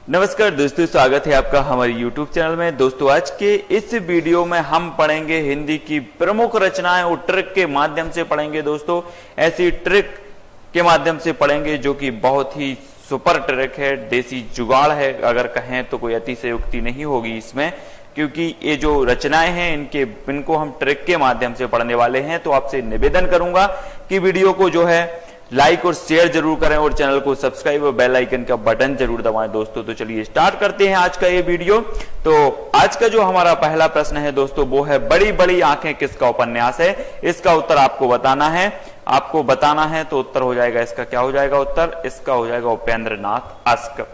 नमस्कार दोस्तों, स्वागत है आपका हमारे YouTube चैनल में। दोस्तों आज के इस वीडियो में हम पढ़ेंगे हिंदी की प्रमुख रचनाएं और ट्रिक के माध्यम से पढ़ेंगे। दोस्तों ऐसी ट्रिक के माध्यम से पढ़ेंगे जो कि बहुत ही सुपर ट्रिक है, देसी जुगाड़ है अगर कहें तो, कोई अतिशयोक्ति नहीं होगी इसमें, क्योंकि ये जो रचनाएं हैं इनको हम ट्रिक के माध्यम से पढ़ने वाले हैं। तो आपसे निवेदन करूंगा कि वीडियो को जो है लाइक और शेयर जरूर करें और चैनल को सब्सक्राइब और बेल आइकन का बटन जरूर दबाएं दोस्तों। तो चलिए स्टार्ट करते हैं आज का ये वीडियो। तो आज का जो हमारा पहला प्रश्न है दोस्तों वो है, बड़ी बड़ी आंखें किसका उपन्यास है? इसका उत्तर आपको बताना है। आपको बताना है तो उत्तर हो जाएगा, इसका क्या हो जाएगा उत्तर? इसका हो जाएगा उपेंद्र नाथ अश्क।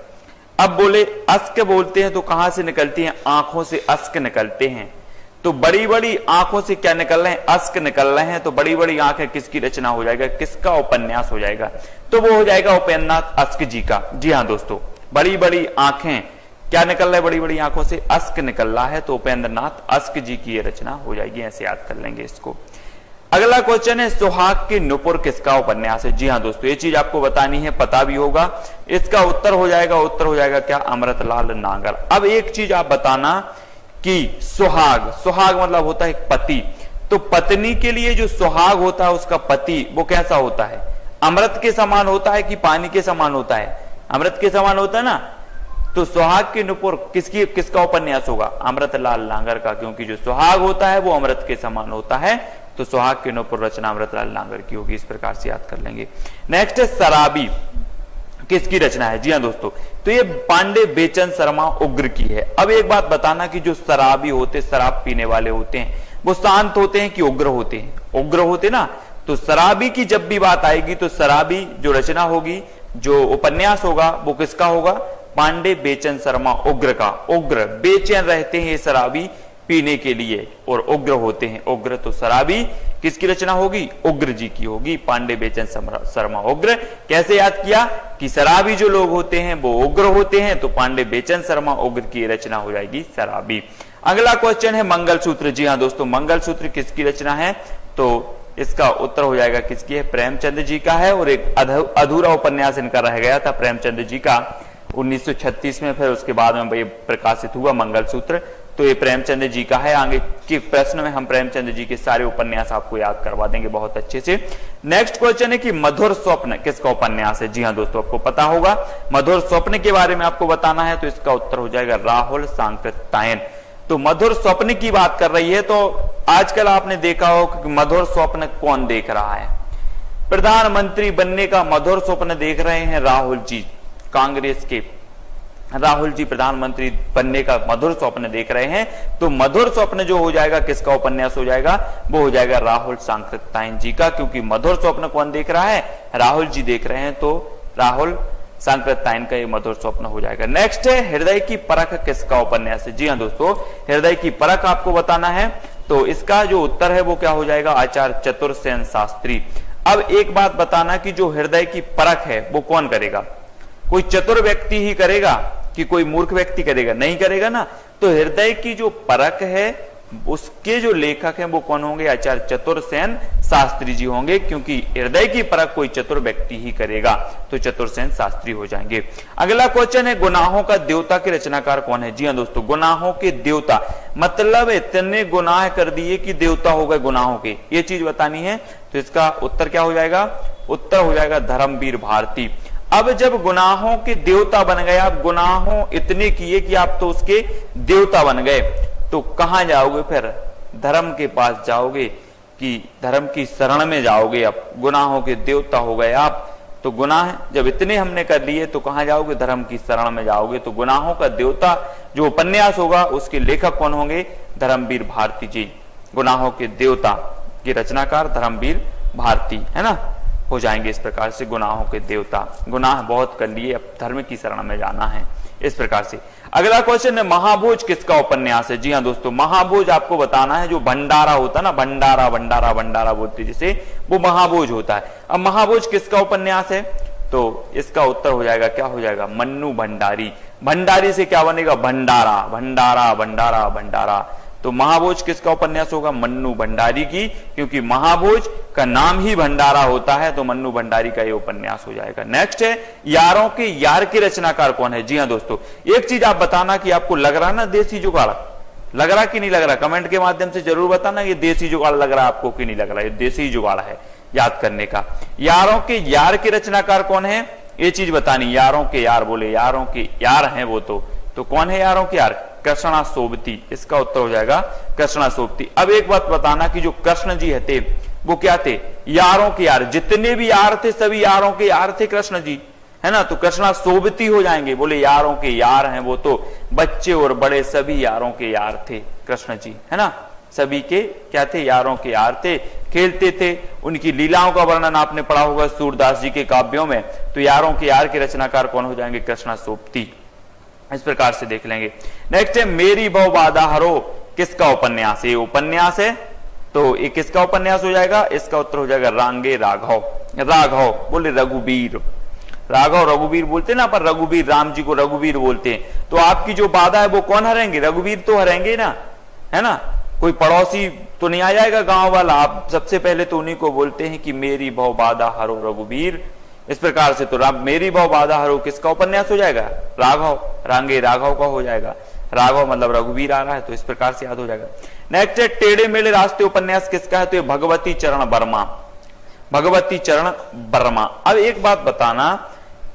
अब बोले अश्क बोलते हैं तो कहां से निकलती हैं? आंखों से अश्क निकलते हैं। तो बड़ी बड़ी आंखों से क्या निकल रहे हैं? अश्क निकल रहे हैं। तो बड़ी बड़ी आंखें किसकी रचना हो जाएगा, किसका उपन्यास हो जाएगा? तो वो हो जाएगा उपेंद्र नाथ अश्क जी का। जी हाँ दोस्तों, बड़ी बड़ी आंखें क्या निकल रहा है? बड़ी बड़ी आंखों से अश्क निकल रहा है, तो उपेंद्र नाथ अश्क जी की ये रचना हो जाएगी। ऐसे याद कर लेंगे इसको। अगला क्वेश्चन है, सुहाग की नुपुर किसका उपन्यास है? जी हाँ दोस्तों, ये चीज आपको बतानी है, पता भी होगा। इसका उत्तर हो जाएगा क्या? अमृतलाल नागर। अब एक चीज आप बताना कि सुहाग मतलब होता है पति। तो पत्नी के लिए जो सुहाग होता है उसका पति वो कैसा होता है? अमृत के समान होता है कि पानी के समान होता है? अमृत के समान होता है ना। तो सुहाग की नुपुर किसका उपन्यास होगा? अमृतलाल नागर का, क्योंकि जो सुहाग होता है वो अमृत के समान होता है। तो सुहाग की नुपुर रचना अमृतलाल नागर की होगी। इस प्रकार से याद कर लेंगे। नेक्स्ट है, शराबी किसकी रचना है? जी हाँ दोस्तों, तो ये पांडे बेचन शर्मा उग्र की है। अब एक बात बताना कि जो शराबी होते, शराब पीने वाले होते हैं, वो शांत होते हैं कि उग्र होते हैं? उग्र होते ना। तो शराबी की जब भी बात आएगी तो शराबी जो रचना होगी, जो उपन्यास होगा वो किसका होगा? पांडे बेचन शर्मा उग्र का। उग्र बेचैन रहते हैं शराबी पीने के लिए और उग्र होते हैं। उग्र तो शराबी किसकी रचना होगी? उग्र जी की होगी। पांडे बेचन शर्मा उग्र। कैसे याद किया कि शराबी जो लोग होते हैं वो उग्र होते हैं, तो पांडे बेचन शर्मा उग्र की रचना हो जाएगी शराबी। अगला क्वेश्चन है मंगलसूत्र। जी हाँ दोस्तों, मंगलसूत्र किसकी रचना है? तो इसका उत्तर हो जाएगा किसकी है? प्रेमचंद जी का है। और एक अधूरा उपन्यास इनका रह गया था प्रेमचंद जी का 1936 में, फिर उसके बाद में ये प्रकाशित हुआ मंगलसूत्र। तो ये प्रेमचंद जी का है। आगे के प्रश्न में हम प्रेमचंद जी के सारे उपन्यास आपको याद करवा देंगे बहुत अच्छे से। नेक्स्ट क्वेश्चन है कि मधुर स्वप्न किसका उपन्यास है? जी हाँ दोस्तों, आपको पता होगा। मधुर स्वप्न के बारे में आपको बताना है, तो इसका उत्तर हो जाएगा राहुल सांकृत्यायन। तो मधुर स्वप्न की बात कर रही है। तो आजकल आपने देखा हो कि मधुर स्वप्न कौन देख रहा है? प्रधानमंत्री बनने का मधुर स्वप्न देख रहे हैं राहुल जी, कांग्रेस के राहुल जी प्रधानमंत्री बनने का मधुर स्वप्न देख रहे हैं। तो मधुर स्वप्न जो हो जाएगा किसका उपन्यास हो जाएगा? वो हो जाएगा राहुल सांकृत्यायन जी का, क्योंकि मधुर स्वप्न कौन देख रहा है? राहुल जी देख रहे हैं। तो राहुल सांकृत्यायन का ये मधुर स्वप्न हो जाएगा। नेक्स्ट है, हृदय की परख किसका उपन्यास है? जी हाँ दोस्तों, हृदय की परख आपको बताना है। तो इसका जो उत्तर है वो क्या हो जाएगा? आचार्य चतुरसेन शास्त्री। अब एक बात बताना कि जो हृदय की परख है वो कौन करेगा? कोई चतुर व्यक्ति ही करेगा कि कोई मूर्ख व्यक्ति करेगा? नहीं करेगा ना। तो हृदय की जो परख है उसके जो लेखक हैं वो कौन होंगे? आचार्य चतुरसेन शास्त्री जी होंगे, क्योंकि हृदय की परख कोई चतुर व्यक्ति ही करेगा। तो चतुरसेन शास्त्री हो जाएंगे। अगला क्वेश्चन है, गुनाहों का देवता के रचनाकार कौन है? जी हाँ दोस्तों, गुनाहों के देवता मतलब इतने गुनाह कर दिए कि देवता हो गए गुनाहों के, ये चीज बतानी है। तो इसका उत्तर क्या हो जाएगा? उत्तर हो जाएगा धर्मवीर भारती। अब जब गुनाहों के देवता बन गए, आप गुनाहों इतने किए कि आप तो उसके देवता बन गए, तो कहां जाओगे फिर? धर्म के पास जाओगे कि धर्म की शरण में जाओगे? अब गुनाहों के देवता हो गए आप। तो गुनाह जब इतने हमने कर लिए तो कहां जाओगे? धर्म की शरण में जाओगे। तो गुनाहों का देवता जो उपन्यास होगा उसके लेखक कौन होंगे? धर्मवीर भारती जी। गुनाहों के देवता के रचनाकार धर्मवीर भारती है ना, हो जाएंगे इस प्रकार से गुनाहों के देवता। गुनाह बहुत कर लिए, अब धर्म की शरण में जाना है, इस प्रकार से। अगला क्वेश्चन है, महाभोज किसका उपन्यास है? जी हाँ दोस्तों, महाभोज आपको बताना है। जो भंडारा होता है ना, भंडारा भंडारा भंडारा बोलते जिसे, वो महाभोज होता है। अब महाभोज किसका उपन्यास है? तो इसका उत्तर हो जाएगा क्या हो जाएगा? मन्नू भंडारी। भंडारी से क्या बनेगा? भंडारा भंडारा भंडारा भंडारा। तो महाभोज किसका उपन्यास होगा? मन्नू भंडारी की, क्योंकि महाभोज का नाम ही भंडारा होता है, तो मन्नू भंडारी का ये उपन्यास हो जाएगा। नेक्स्ट है यारों के यार के रचनाकार कौन है? जी हाँ दोस्तों, एक चीज आप बताना कि आपको लग रहा ना देसी जुगाड़, लग रहा कि नहीं लग रहा? कमेंट के माध्यम से जरूर बताना ये देसी जुगाड़ लग रहा है आपको कि नहीं लग रहा, ये देसी जुगाड़ है याद करने का। यारों के यार के रचनाकार कौन है, ये चीज बतानी। यारों के यार, बोले यारों के यार हैं वो, तो कौन है यारों के यार? कृष्णा सोबती, इसका उत्तर हो जाएगा कृष्णा सोबती। अब एक बात बताना कि जो कृष्ण जी थे वो क्या थे? यारों के यार, जितने भी यार थे सभी यारों के यार थे कृष्ण जी, है ना, तो कृष्णा सोबती हो जाएंगे। बोले यारों के यार हैं वो, तो बच्चे और बड़े सभी यारों के यार थे कृष्ण जी, है ना, सभी के क्या थे? यारों के यार थे, खेलते थे। उनकी लीलाओं का वर्णन आपने पढ़ा होगा सूरदास जी के काव्यों में, तो यारों के यार के रचनाकार कौन हो जाएंगे? कृष्णा सोबती। इस प्रकार से देख लेंगे। नेक्स्ट है मेरी भव बाधा हरो, किसका उपन्यास? ये उपन्यास है, तो ये किसका उपन्यास हो जाएगा? इसका उत्तर हो जाएगा रांगे राघव। राघव बोले रघुबीर, राघव रघुबीर बोलते ना, पर रघुबीर, राम जी को रघुबीर बोलते हैं। तो आपकी जो बाधा है वो कौन हरेंगे? रघुबीर तो हरेंगे ना, है ना, कोई पड़ोसी तो नहीं आ जाएगा गांव वाला। आप सबसे पहले तो उन्हीं को बोलते हैं कि मेरी भव बाधा हरो रघुबीर। इस प्रकार से तो मेरी भव बाधा हरो किसका उपन्यास हो जाएगा? राघव, रांगे राघव का हो जाएगा। राघव मतलब रघुबीर आ रहा है, तो इस प्रकार से याद हो जाएगा। नेक्स्ट है टेढ़े मेढ़े रास्ते उपन्यास किसका है? तो ये भगवती चरण वर्मा, भगवती चरण वर्मा। अब एक बात बताना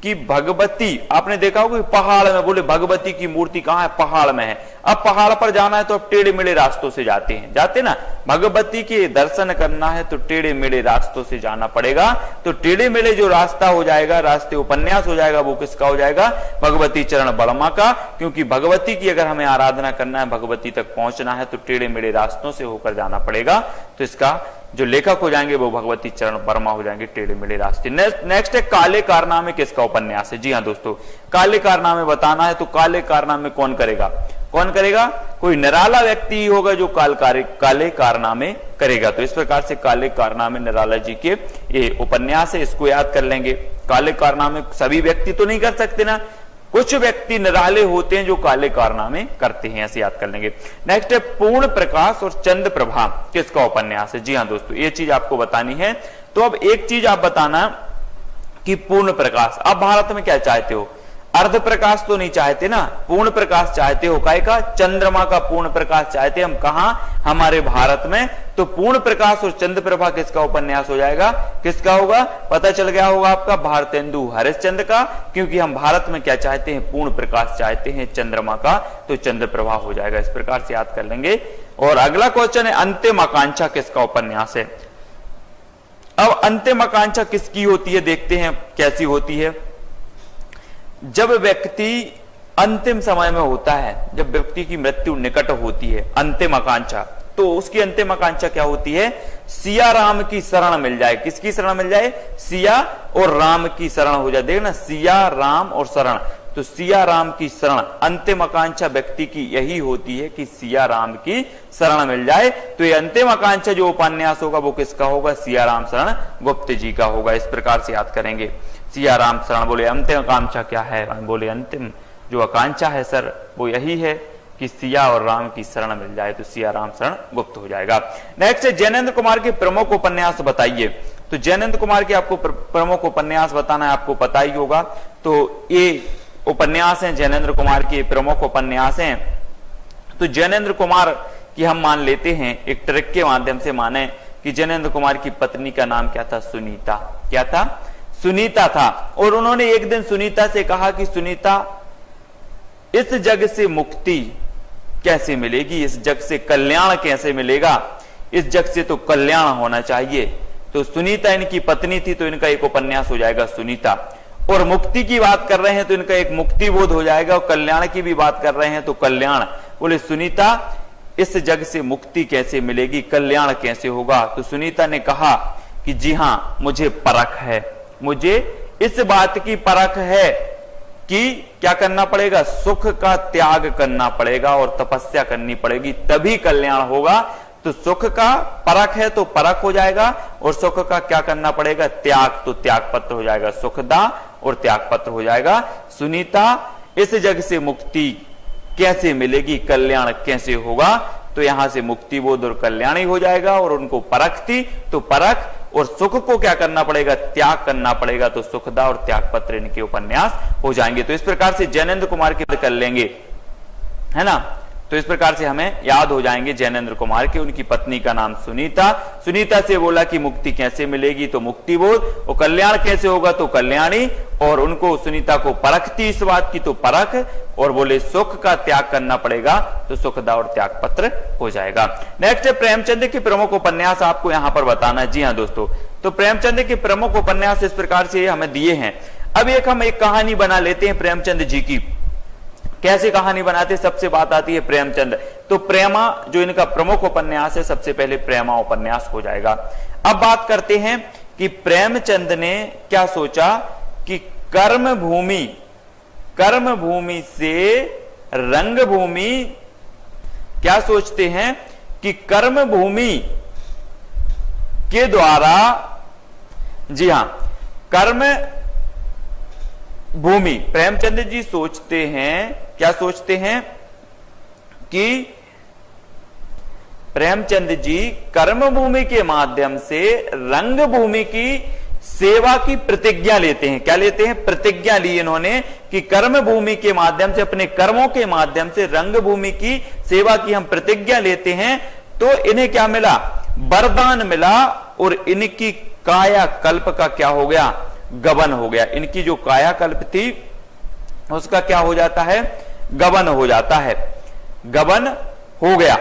कि भगवती आपने देखा होगा पहाड़ में, बोले भगवती की मूर्ति कहां है? पहाड़ में है। अब पहाड़ पर जाना है तो अब टेढ़े मेढ़े रास्तों से जाते हैं, जाते ना, भगवती के दर्शन करना है तो टेढ़े मेढ़े रास्तों से जाना पड़ेगा। तो टेढ़े मेढ़े जो रास्ता हो जाएगा, रास्ते उपन्यास हो जाएगा, वो किसका हो जाएगा? भगवती चरण वर्मा का, क्योंकि भगवती की अगर हमें आराधना करना है, भगवती तक पहुंचना है, तो टेढ़े मेढ़े रास्तों से होकर जाना पड़ेगा। तो इसका जो लेखक हो जाएंगे वो भगवती चरण वर्मा हो जाएंगे, टेढ़े मेढ़े रास्ते। नेक्स्ट है काले कारनामे किसका उपन्यास है? जी हाँ दोस्तों, काले कारनामे बताना है, तो काले कारनामे कौन करेगा? कौन करेगा? कोई निराला व्यक्ति ही होगा जो काले कारनामे करेगा। तो इस प्रकार से काले कारनामे निराला जी के ये उपन्यास है, इसको याद कर लेंगे। काले कारनामे सभी व्यक्ति तो नहीं कर सकते ना, कुछ व्यक्ति निराले होते हैं जो काले कारनामे करते हैं, ऐसे याद कर लेंगे। नेक्स्ट है पूर्ण प्रकाश और चंद्र प्रभा किसका उपन्यास है? जी हाँ दोस्तों, ये चीज आपको बतानी है। तो अब एक चीज आप बताना कि पूर्ण प्रकाश, आप भारत में क्या चाहते हो? अर्ध प्रकाश तो नहीं चाहते ना, पूर्ण प्रकाश चाहते हो। काय का? चंद्रमा का पूर्ण प्रकाश चाहते हम। कहा? हमारे भारत में। तो पूर्ण प्रकाश और चंद्र प्रभा किसका उपन्यास हो जाएगा? किसका होगा? पता चल गया होगा आपका, भारतेंदु हरिश्चंद्र का, क्योंकि हम भारत में क्या चाहते हैं? पूर्ण प्रकाश चाहते हैं चंद्रमा का, तो चंद्र प्रभा हो जाएगा। इस प्रकार से याद कर लेंगे। और अगला क्वेश्चन है अंतिम आकांक्षा किसका उपन्यास है? अब अंतिम आकांक्षा किसकी होती है, देखते हैं कैसी होती है। जब व्यक्ति अंतिम समय में होता है, जब व्यक्ति की मृत्यु निकट होती है, अंतिम आकांक्षा, तो उसकी अंतिम आकांक्षा क्या होती है? सिया राम की शरण मिल जाए। किसकी शरण मिल जाए? सिया और राम की शरण हो जाए। देखना, सिया राम और शरण, तो सिया राम की शरण, अंतिम आकांक्षा व्यक्ति की यही होती है कि सिया राम की शरण मिल जाए। तो ये अंतिम आकांक्षा जो उपन्यास होगा वो किसका होगा? सिया राम शरण गुप्त जी का होगा। इस प्रकार से याद करेंगे। सिया राम शरण, बोले अंतिम आकांक्षा क्या है? बोले अंतिम जो आकांक्षा है सर वो यही है कि सिया और राम की शरण मिल जाए, तो सिया राम शरण गुप्त हो जाएगा। नेक्स्ट है जैनेन्द्र कुमार के प्रमुख उपन्यास बताइए। तो जैनेन्द्र कुमार के आपको प्रमुख उपन्यास बताना है, आपको पता ही होगा। तो ये उपन्यास हैं जैनेन्द्र कुमार के प्रमुख उपन्यास हैं। तो जैनेन्द्र कुमार की हम मान लेते हैं, एक ट्रिक के माध्यम से माने कि जैनेन्द्र कुमार की पत्नी का नाम क्या था? सुनीता। क्या था? सुनीता था। और उन्होंने एक दिन सुनीता से कहा कि सुनीता, इस जग से मुक्ति कैसे मिलेगी? इस जग से कल्याण कैसे मिलेगा? इस जग से तो कल्याण होना चाहिए। तो सुनीता इनकी पत्नी थी, तो इनका एक उपन्यास हो जाएगा सुनीता। और मुक्ति की बात कर रहे हैं तो इनका एक मुक्ति बोध हो जाएगा, और कल्याण की भी बात कर रहे हैं तो कल्याण। बोले सुनीता, इस जग से मुक्ति कैसे मिलेगी, कल्याण कैसे होगा? तो सुनीता ने कहा कि जी हां, मुझे परख है, मुझे इस बात की परख है कि क्या करना पड़ेगा? सुख का त्याग करना पड़ेगा और तपस्या करनी पड़ेगी, तभी कल्याण होगा। तो सुख का परख है तो परख हो जाएगा, और सुख का क्या करना पड़ेगा? त्याग, तो त्याग पत्र हो जाएगा। सुखदा और त्याग पत्र हो जाएगा। सुनीता, इस जग से मुक्ति कैसे मिलेगी, कल्याण कैसे होगा? तो यहां से मुक्ति बोध और कल्याणी हो जाएगा, और उनको परख थी तो परख और सुख को क्या करना पड़ेगा, त्याग करना पड़ेगा, तो सुखदा और त्याग पत्र इनके उपन्यास हो जाएंगे। तो इस प्रकार से जैनेन्द्र कुमार की कर लेंगे, है ना। तो इस प्रकार से हमें याद हो जाएंगे जैनेन्द्र कुमार के। उनकी पत्नी का नाम सुनीता, सुनीता से बोला कि मुक्ति कैसे मिलेगी, तो मुक्ति बोध, और कल्याण कैसे होगा, तो कल्याणी, और उनको सुनीता को परख थी इस बात की, तो परख, और बोले सुख का त्याग करना पड़ेगा, तो सुखदा और त्याग पत्र हो जाएगा। नेक्स्ट है प्रेमचंद के प्रमुख उपन्यास आपको यहां पर बताना। जी हाँ दोस्तों, तो प्रेमचंद के प्रमुख उपन्यास इस प्रकार से हमें दिए हैं। अब हम एक कहानी बना लेते हैं प्रेमचंद जी की। कैसे कहानी बनाते, सबसे बात आती है प्रेमचंद, तो प्रेमा जो इनका प्रमुख उपन्यास है, सबसे पहले प्रेमा उपन्यास हो जाएगा। अब बात करते हैं कि प्रेमचंद ने क्या सोचा कि कर्म भूमि से रंग भूमि, क्या सोचते हैं कि कर्म भूमि के द्वारा, जी हां, कर्म भूमि, प्रेमचंद जी सोचते हैं, क्या सोचते हैं कि प्रेमचंद जी कर्म भूमि के माध्यम से रंग भूमि की सेवा की प्रतिज्ञा लेते हैं। क्या लेते हैं, प्रतिज्ञा ली इन्होंने कि कर्म भूमि के माध्यम से, अपने कर्मों के माध्यम से रंग भूमि की सेवा की हम प्रतिज्ञा लेते हैं। तो इन्हें क्या मिला, वरदान मिला, और इनकी कायाकल्प का क्या हो गया, गबन हो गया। इनकी जो कायाकल्प थी उसका क्या हो जाता है, गबन हो जाता है, गबन हो गया।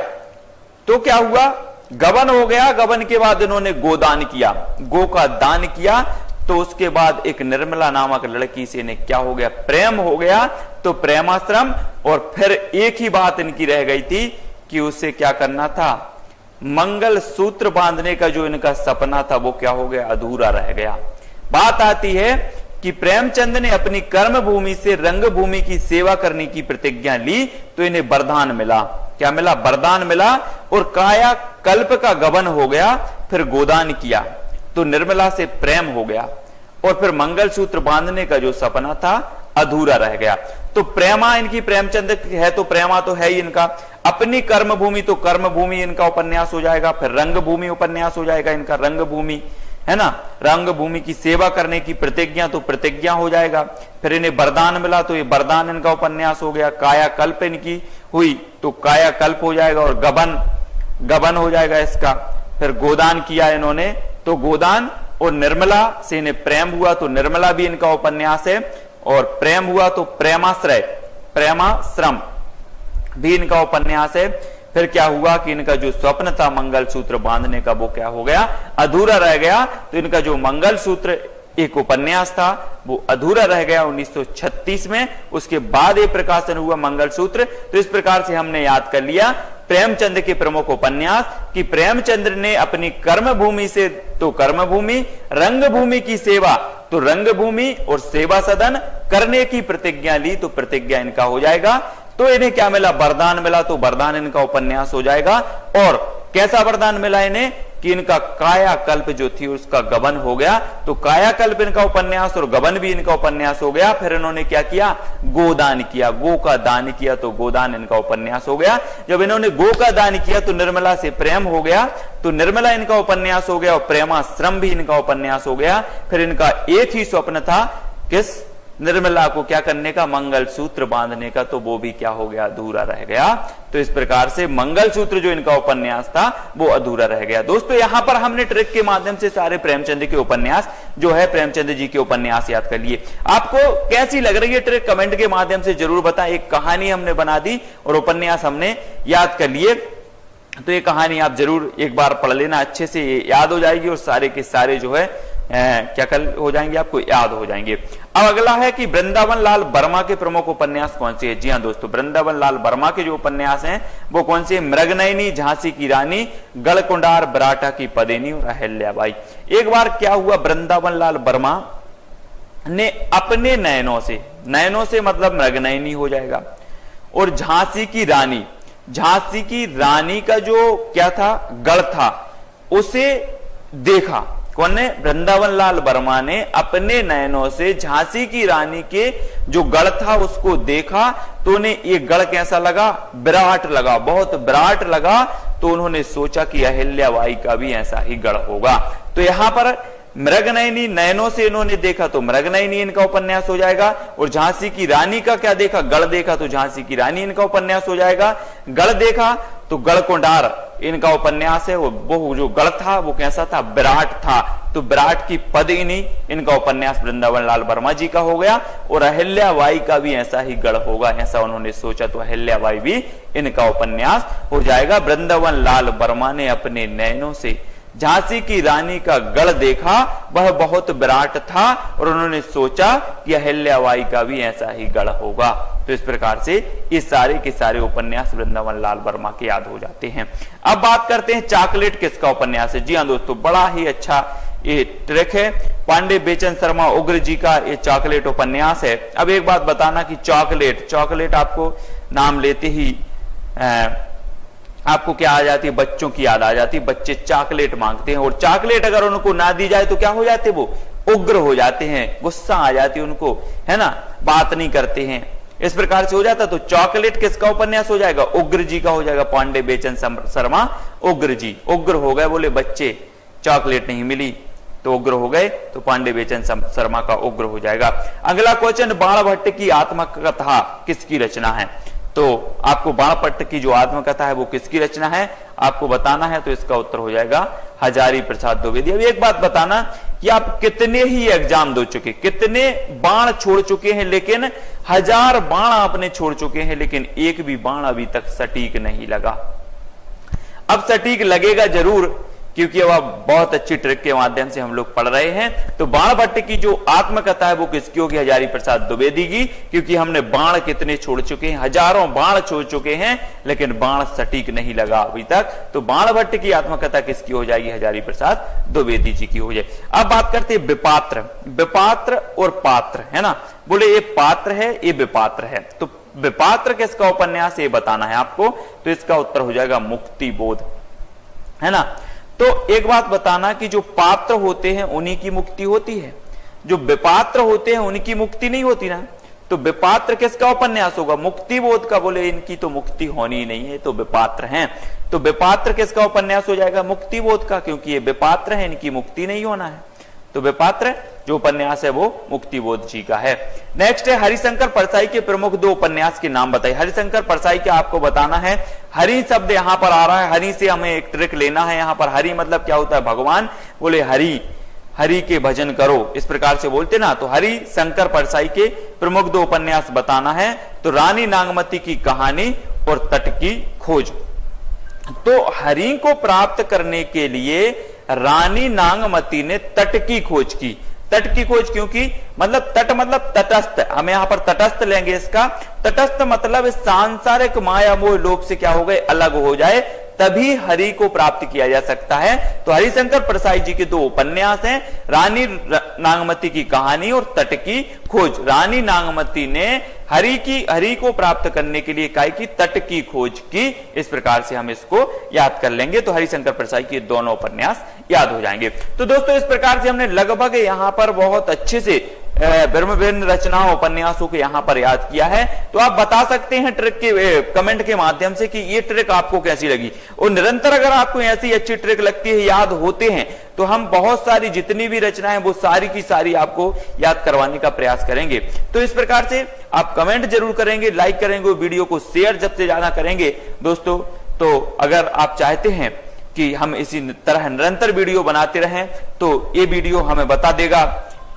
तो क्या हुआ, गबन हो गया। गबन के बाद इन्होंने गोदान किया, गो का दान किया। तो उसके बाद एक निर्मला नामक लड़की से इन्हें क्या हो गया, प्रेम हो गया, तो प्रेमाश्रम। और फिर एक ही बात इनकी रह गई थी कि उसे क्या करना था, मंगल सूत्र बांधने का जो इनका सपना था वो क्या हो गया, अधूरा रह गया। बात आती है कि प्रेमचंद ने अपनी कर्म भूमि से रंग भूमि की सेवा करने की प्रतिज्ञा ली, तो इन्हें वरदान मिला। क्या मिला, वरदान मिला, और काया कल्प का गबन हो गया। फिर गोदान किया तो निर्मला से प्रेम हो गया, और फिर मंगलसूत्र बांधने का जो सपना था अधूरा रह गया। तो प्रेमा इनकी, प्रेमचंद है तो प्रेमा तो है ही इनका। अपनी कर्म भूमि, तो कर्म भूमि इनका उपन्यास हो जाएगा। फिर रंग भूमि उपन्यास हो जाएगा इनका, रंग भूमि, है ना। रंग भूमि की सेवा करने की प्रतिज्ञा, तो प्रतिज्ञा हो जाएगा। फिर इन्हें वरदान मिला, तो ये वरदान इनका उपन्यास हो गया। कायाकल्प इनकी हुई, तो कायाकल्प हो जाएगा, और गबन हो जाएगा इसका। फिर गोदान किया इन्होंने, तो गोदान, और निर्मला से इन्हें प्रेम हुआ, तो निर्मला भी इनका उपन्यास है। और प्रेम हुआ तो प्रेमाश्रम भी इनका उपन्यास है। फिर क्या हुआ कि इनका जो स्वप्न था मंगलसूत्र बांधने का वो क्या हो गया, अधूरा रह गया। तो इनका जो मंगलसूत्र एक उपन्यास था वो अधूरा रह गया 1936 में। उसके बाद ये प्रकाशन हुआ मंगलसूत्र। तो इस प्रकार से हमने याद कर लिया प्रेमचंद के प्रमुख उपन्यास कि प्रेमचंद ने अपनी कर्म भूमि से, तो कर्म भूमि, रंग भूमि की सेवा, तो रंग भूमि और सेवा सदन करने की प्रतिज्ञा ली, तो प्रतिज्ञा इनका हो जाएगा। तो इन्हें क्या मिला, वरदान मिला, तो वरदान इनका उपन्यास हो जाएगा। और कैसा वरदान मिला इन्हें कि इनका कायाकल्प जो थी उसका गबन हो गया, तो कायाकल्प इनका उपन्यास और गबन भी इनका उपन्यास हो गया। फिर इन्होंने क्या किया, गोदान किया, गो का दान किया, तो गोदान इनका उपन्यास हो गया। जब इन्होंने गो का दान किया तो निर्मला से प्रेम हो गया, तो निर्मला इनका उपन्यास हो गया, और प्रेमाश्रम भी इनका उपन्यास हो गया। फिर इनका एक ही स्वप्न था, किस, निर्मला को क्या करने का, मंगलसूत्र बांधने का, तो वो भी क्या हो गया, अधूरा रह गया। तो इस प्रकार से मंगलसूत्र जो इनका उपन्यास था वो अधूरा रह गया। दोस्तों यहां पर हमने ट्रिक के माध्यम से सारे प्रेमचंद के उपन्यास जो है, प्रेमचंद जी के उपन्यास याद कर लिए। आपको कैसी लग रही है ट्रिक, कमेंट के माध्यम से जरूर बताएं। एक कहानी हमने बना दी और उपन्यास हमने याद कर लिए, तो ये कहानी आप जरूर एक बार पढ़ लेना, अच्छे से याद हो जाएगी और सारे के सारे जो है क्या कल हो जाएंगे, आपको याद हो जाएंगे। अब अगला है कि वृंदावन लाल वर्मा के प्रमुख उपन्यास कौन से है। जी हाँ दोस्तों, वृंदावन लाल वर्मा के जो उपन्यास हैं वो कौन से, मृगनयनी, झांसी की रानी, गढ़कुंडार, बराठा की पदेनी और अहिल्याबाई। एक बार क्या हुआ, वृंदावन लाल वर्मा ने अपने नयनों से मतलब मृगनयनी हो जाएगा, और झांसी की रानी का जो क्या था, गढ़ था, उसे देखा। कौन ने? वृंदावन लाल वर्मा ने अपने नयनों से झांसी की रानी के जो गढ़ था उसको देखा तो उन्हें ये गढ़ कैसा लगा? विराट लगा, बहुत विराट लगा। तो उन्होंने सोचा कि अहिल्याबाई का भी ऐसा ही गढ़ होगा। तो यहां पर मृगनयनी नयनों से इन्होंने देखा तो मृगनयनी इनका उपन्यास हो जाएगा, और झांसी की रानी का क्या देखा? गढ़ देखा, तो झांसी की रानी इनका उपन्यास हो जाएगा। गढ़ देखा तो गढ़कुंडार इनका उपन्यास है, वो जो गढ़ था वो कैसा था? विराट था, तो विराट की पद्मिनी इनका उपन्यास वृंदावन लाल वर्मा जी का हो गया। और अहिल्याबाई का भी ऐसा ही गढ़ होगा, ऐसा उन्होंने सोचा, तो अहिल्याबाई भी इनका उपन्यास हो जाएगा। वृंदावन लाल वर्मा ने अपने नयनों से झांसी की रानी का गढ़ देखा, वह बहुत विराट था, और उन्होंने सोचा कि अहिल्याबाई का भी ऐसा ही गढ़ होगा। तो इस प्रकार से ये सारे के सारे उपन्यास वृंदावन लाल वर्मा के याद हो जाते हैं। अब बात करते हैं चॉकलेट किसका उपन्यास है। जी हाँ दोस्तों, बड़ा ही अच्छा ये ट्रिक है, पांडे बेचन शर्मा उग्र जी का ये चॉकलेट उपन्यास है। अब एक बात बताना कि चॉकलेट आपको नाम लेते ही आपको क्या आ जाती है? बच्चों की याद आ जाती है। बच्चे चॉकलेट मांगते हैं, और चॉकलेट अगर उनको ना दी जाए तो क्या हो जाते? वो उग्र हो जाते हैं, गुस्सा आ जाती है उनको, है ना, बात नहीं करते हैं, इस प्रकार से हो जाता। तो चॉकलेट किसका उपन्यास हो जाएगा? उग्र जी का हो जाएगा, पांडे बेचन शर्मा उग्र जी। उग्र हो गए, बोले बच्चे चॉकलेट नहीं मिली तो उग्र हो गए, तो पांडे बेचन शर्मा का उग्र हो जाएगा। अगला क्वेश्चन, बाणभट्ट की आत्मकथा किसकी रचना है? तो आपको बाणभट्ट की जो आत्मकथा है वो किसकी रचना है आपको बताना है, तो इसका उत्तर हो जाएगा हजारी प्रसाद द्विवेदी। अब एक बात बताना कि आप कितने ही एग्जाम दे चुके, कितने बाण छोड़ चुके हैं, लेकिन 1000 बाण आपने छोड़ चुके हैं, लेकिन एक भी बाण अभी तक सटीक नहीं लगा। अब सटीक लगेगा जरूर, क्योंकि अब बहुत अच्छी ट्रिक के माध्यम से हम लोग पढ़ रहे हैं। तो बाणभट्ट की जो आत्मकथा है वो किसकी होगी? हजारी प्रसाद द्विवेदी की, क्योंकि हमने बाण कितने छोड़ चुके हैं? हजारों बाण छोड़ चुके हैं, लेकिन बाण सटीक नहीं लगा अभी तक। तो बाणभट्ट की आत्मकथा किसकी हो जाएगी? हजारी प्रसाद द्विवेदी जी की हो जाए। अब बात करते हैं विपात्र और पात्र, है ना। बोले ये पात्र है, ये विपात्र है, तो विपात्र किसका उपन्यास ये बताना है आपको। तो इसका उत्तर हो जाएगा मुक्ति बोध, है ना। तो एक बात बताना कि जो पात्र होते हैं उन्हीं की मुक्ति होती है, जो विपात्र होते हैं उनकी मुक्ति नहीं होती ना। तो विपात्र किसका उपन्यास होगा? मुक्ति बोध का। बोले इनकी तो मुक्ति होनी ही नहीं है, तो विपात्र हैं। तो विपात्र किसका उपन्यास हो जाएगा? मुक्ति बोध का, क्योंकि ये विपात्र है, इनकी मुक्ति नहीं होना है। तो विपात्र जो उपन्यास है वो मुक्ति बोध जी का है। नेक्स्ट है हरिशंकर परसाई के प्रमुख 2 उपन्यास के नाम बताइए। हरिशंकर परसाई के आपको बताना है, हरि शब्द यहां पर आ रहा है, हरि से हमें एक ट्रिक लेना है। यहां पर हरि मतलब क्या होता है? भगवान। बोले हरि के भजन करो, इस प्रकार से बोलते ना। तो हरिशंकर परसाई के प्रमुख 2 उपन्यास बताना है। तो रानी नागमती की कहानी और तट की खोज। तो हरि को प्राप्त करने के लिए रानी नागमती ने तट की खोज की। तट की खोज क्योंकि मतलब तट मतलब तटस्थ, हमें यहां पर तटस्थ लेंगे इसका। तटस्थ मतलब सांसारिक माया मोह लोभ से क्या हो गए? अलग हो जाए, तभी हरि को प्राप्त किया जा सकता है। तो हरिशंकर परसाई जी के 2 उपन्यास हैं, रानी नागमती की कहानी और तट की खोज। रानी नागमती ने हरि को प्राप्त करने के लिए काय की? तट की खोज की। इस प्रकार से हम इसको याद कर लेंगे, तो हरिशंकर परसाई के दोनों उपन्यास याद हो जाएंगे। तो दोस्तों इस प्रकार से हमने लगभग यहां पर बहुत अच्छे से विभिन्न रचनाओं उपन्यासों को यहां पर याद किया है। तो आप बता सकते हैं ट्रिक के कमेंट के माध्यम से कि ये ट्रिक आपको कैसी लगी, और निरंतर अगर आपको ऐसी अच्छी ट्रिक लगती है, याद होते हैं, तो हम बहुत सारी जितनी भी रचनाएं वो सारी की सारी आपको याद करवाने का प्रयास करेंगे। तो इस प्रकार से आप कमेंट जरूर करेंगे, लाइक करेंगे, वीडियो को शेयर जब से ज्यादा करेंगे दोस्तों। तो अगर आप चाहते हैं कि हम इसी तरह निरंतर वीडियो बनाते रहें, तो ये वीडियो हमें बता देगा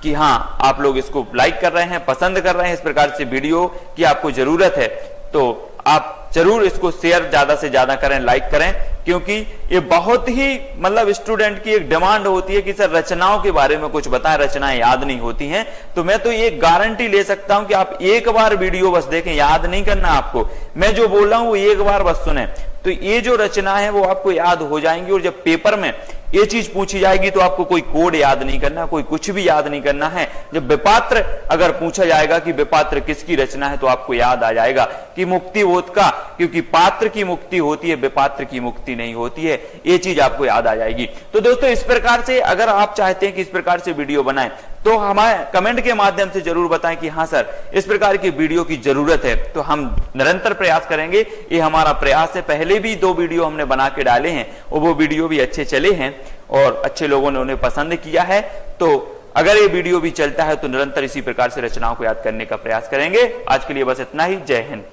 कि हाँ आप लोग इसको लाइक कर रहे हैं, पसंद कर रहे हैं, इस प्रकार से वीडियो की आपको जरूरत है। तो आप जरूर इसको शेयर ज्यादा से ज्यादा करें, लाइक करें, क्योंकि ये बहुत ही मतलब स्टूडेंट की एक डिमांड होती है कि सर रचनाओं के बारे में कुछ बताएं, रचनाएं याद नहीं होती हैं। तो मैं तो ये गारंटी ले सकता हूं कि आप एक बार वीडियो बस देखें, याद नहीं करना आपको, मैं जो बोल रहा हूं वो एक बार बस सुने, तो ये जो रचना है वो आपको याद हो जाएंगी। और जब पेपर में ये चीज पूछी जाएगी तो आपको कोई कोड याद नहीं करना, कोई कुछ भी याद नहीं करना है। जब विपात्र अगर पूछा जाएगा कि विपात्र किसकी रचना है तो आपको याद आ जाएगा कि मुक्तिबोध का, क्योंकि पात्र की मुक्ति होती है, विपात्र की मुक्ति नहीं होती है। ये चीज आपको याद आ जाएगी। तो दोस्तों इस प्रकार से अगर आप चाहते हैं कि इस प्रकार से वीडियो बनाएं तो हमारे कमेंट के माध्यम से जरूर बताएं कि हाँ सर इस प्रकार की वीडियो की जरूरत है, तो हम निरंतर प्रयास करेंगे। ये हमारा प्रयास है। पहले भी 2 वीडियो हमने बना के डाले हैं और वो वीडियो भी अच्छे चले हैं और अच्छे लोगों ने उन्हें पसंद किया है। तो अगर ये वीडियो भी चलता है तो निरंतर इसी प्रकार से रचनाओं को याद करने का प्रयास करेंगे। आज के लिए बस इतना ही। जय हिंद।